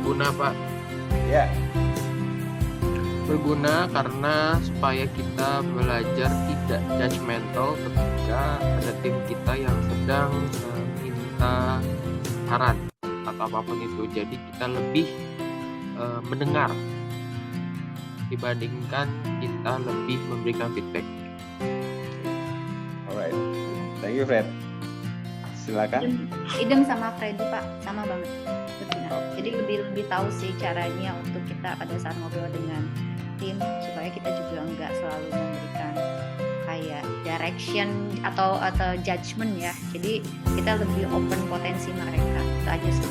berguna, Pak. Ya, Berguna karena supaya kita belajar tidak judgmental ketika ada tim kita yang sedang minta saran atau apapun itu. Jadi kita lebih mendengar dibandingkan kita lebih memberikan feedback. alright. Thank you, Fred. Silakan. Idem sama Freddy, Pak, sama banget. Berguna. Jadi lebih tahu sih caranya untuk kita pada saat ngobrol dengan tim supaya kita juga nggak selalu memberikan kayak direction atau judgment ya. Jadi kita lebih open potensi mereka. Itu aja sih.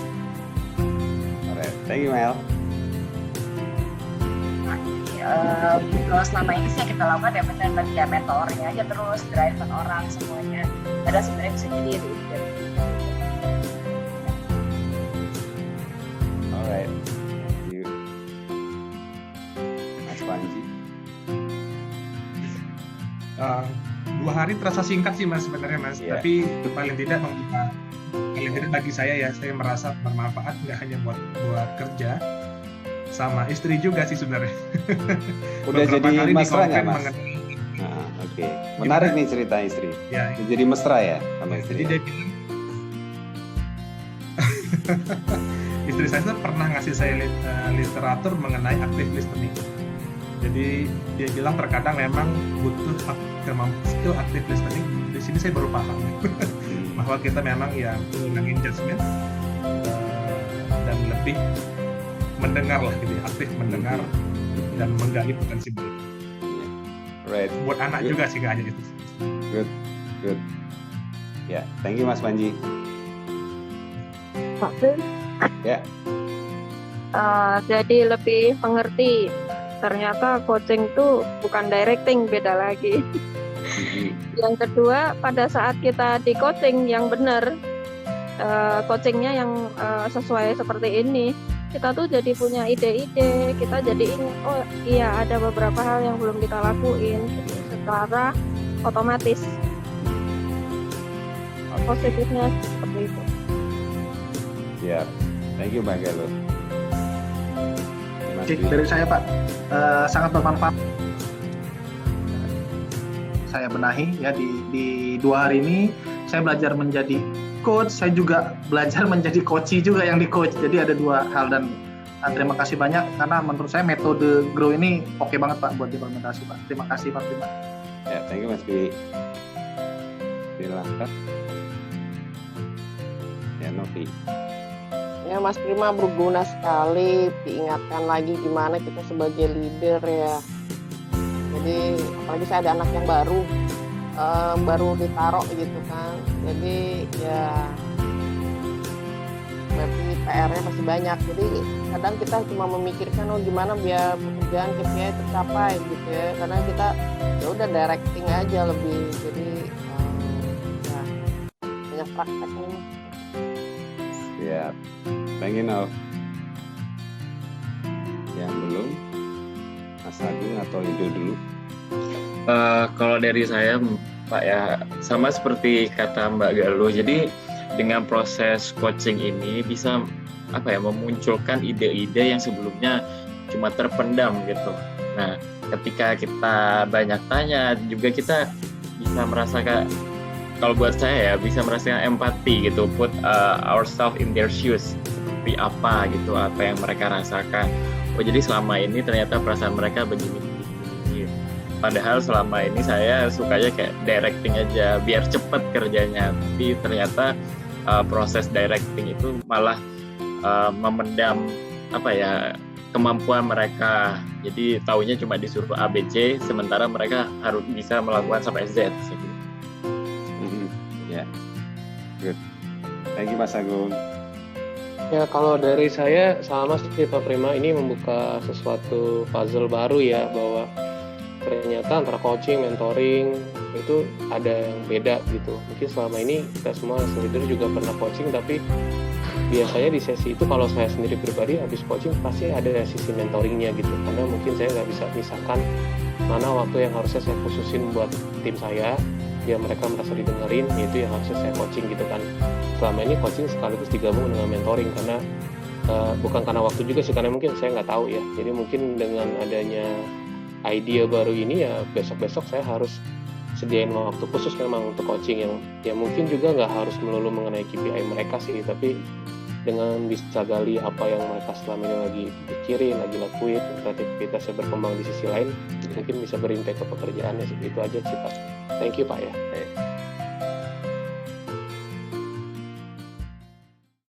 Alright. Thank you, Mel. Kalau selama ini sih yang kita lakukan ya benar tadi ya mentoring aja terus drive orang semuanya. Ada sebenarnya bisa jadi leader. Alright. Thank you. Mas Panji. 2 hari terasa singkat sih Mas sebenarnya Mas, Iya. tapi paling tidak bagi saya ya, saya merasa bermanfaat nggak hanya buat kerja, sama istri juga sih sebenarnya. Udah Beberapa jadi kali mesra nggak, di-konten Mas? mengenai- Nah, oke. Menarik nih cerita istri. Ya, Udah jadi mesra ya sama istri. jadi dia bilang istri saya tuh pernah ngasih saya literatur mengenai active listening. Jadi dia bilang terkadang memang butuh skill active listening. Di sini saya baru paham bahwa kita memang ya ngurangin judgment dan lebih mendengar lah gitu ya, aktif mendengar dan menggali potensi mereka. Right. Buat anak Good. juga sih nggak hanya itu. Good. Ya, thank you Mas Panji. Pak Fir, Ya. jadi lebih mengerti. Ternyata coaching itu bukan directing, beda lagi. Yang kedua, pada saat kita di coaching yang benar, coachingnya yang sesuai seperti ini, kita tuh jadi punya ide-ide, kita jadi ingat, oh iya ada beberapa hal yang belum kita lakuin, secara otomatis. Positifnya seperti itu. Ya. Thank you Bang Galuh. Mas Oke, Dwi. dari saya Pak, sangat bermanfaat. Saya benahi ya di 2 hari ini saya belajar menjadi coach, saya juga belajar menjadi coachee juga yang di coach. Jadi ada 2 hal dan terima kasih banyak karena menurut saya metode grow ini oke banget Pak buat implementasi Pak. Terima kasih Pak Prima. Ya, thank you Mas Dwi. Silakan. Ya, Novi. Ya Mas Prima berguna sekali, diingatkan lagi gimana kita sebagai leader ya. Jadi apalagi saya ada anak yang baru ditaruh gitu kan. Jadi ya berarti PR-nya masih banyak. Jadi kadang kita cuma memikirkan oh gimana biar pekerjaan KPI tercapai gitu ya. Karena kita ya udah directing aja lebih. Jadi ya banyak prakteknya. Siap. Thank you Nov. Yang belum, Mas Agung atau Ido dulu? Kalau dari saya Pak ya sama seperti kata Mbak Galuh. Jadi dengan proses coaching ini bisa memunculkan ide-ide yang sebelumnya cuma terpendam gitu. Nah, ketika kita banyak tanya juga kita bisa merasakan, kalau buat saya ya bisa merasakan empati gitu, put ourselves in their shoes, seperti apa gitu, apa yang mereka rasakan. Oh jadi selama ini ternyata perasaan mereka begini. Padahal selama ini saya sukanya kayak directing aja biar cepet kerjanya, tapi ternyata proses directing itu malah memendam kemampuan mereka. Jadi taunya cuma disuruh ABC, sementara mereka harus bisa melakukan sampai Z. Ya, good. Thank you Mas Agung. Ya kalau dari saya sama seperti Pak Prima, ini membuka sesuatu puzzle baru ya, bahwa ternyata antara coaching, mentoring itu ada yang beda gitu. Mungkin selama ini kita semua leader juga pernah coaching, tapi biasanya di sesi itu kalau saya sendiri pribadi habis coaching pasti ada sisi mentoringnya gitu, karena mungkin saya nggak bisa misahkan mana waktu yang harusnya saya khususin buat tim saya biar mereka merasa didengerin, itu yang harusnya saya coaching gitu kan. Selama ini coaching sekaligus digabung dengan mentoring, karena bukan karena waktu juga sih, karena mungkin saya nggak tahu ya. Jadi mungkin dengan adanya idea baru ini ya besok-besok saya harus sediain waktu khusus memang untuk coaching yang ya mungkin juga nggak harus melulu mengenai KPI mereka sih, tapi dengan bisa gali apa yang mereka selama ini lagi pikirin, lagi lakuin, kreativitasnya berkembang di sisi lain, mungkin bisa berimpact ke pekerjaannya sih. Itu aja sih Pak. Thank you Pak ya.